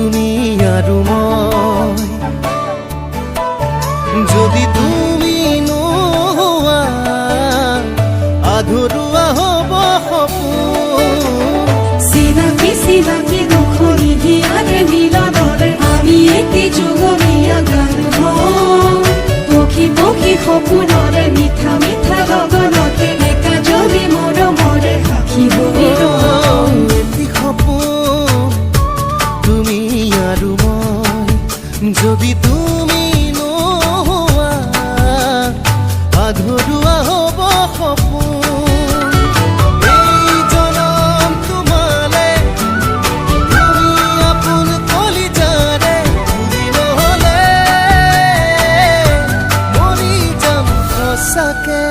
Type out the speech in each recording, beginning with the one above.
তুমি আৰু মই যদি তুমি নোহোৱা আধৰুৱা হ'ব সপোন চিনাকি চিনাকি দুখনি হিয়াৰে মিলনৰে আমি এটি যুগমীয়া গান হওঁ পক্ষী পক্ষী সপোনৰে মিঠা মিঠা লগনতে একা যদি মৰমৰে সাক্ষী হৈ ৰওঁ এটি সপোন তুমি আৰু মই যদি তুমি নোহোৱা আধৰুৱা হ'ব সপোন এই জনম তোমালে তুমি আপোন কলিজাৰে তুমি নহ'লে মৰি যাম সঁচাকে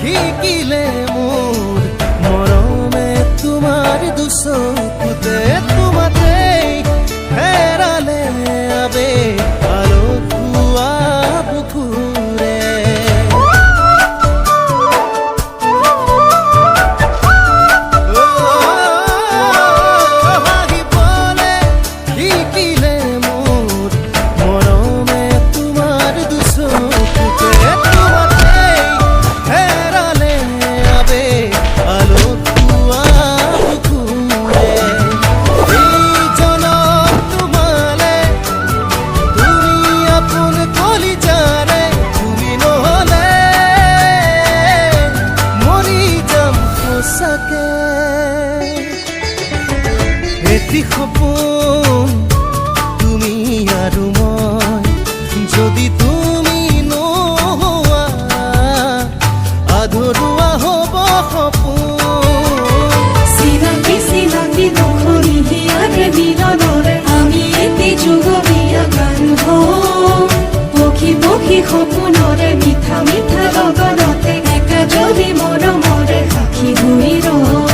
শিকিলে মোৰ মৰমে তোমাৰ দুচকুতে তোমাতেই হেৰালে আবেগ আলসুৱা বুকুৰে হাঁহিবলে শিকিলে মোৰ মৰমে তোমাৰ দুচকুতে এটি সপোন তুমি আৰু মই যদি তুমি নোহোৱা আধৰুৱা হ'ব সপোন চিনাকি চিনাকি দুখনি হিয়াৰে মিলনৰে আমি এটি যুগমীয়া গান হওঁ পক্ষী পক্ষী সপোনৰে মিঠা মিঠা লগনতে একা যদি মৰমৰে সাক্ষী হৈ ৰওঁ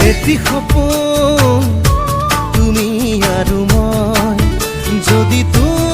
এটি সপোন তুমি আৰু মই যদি তুমি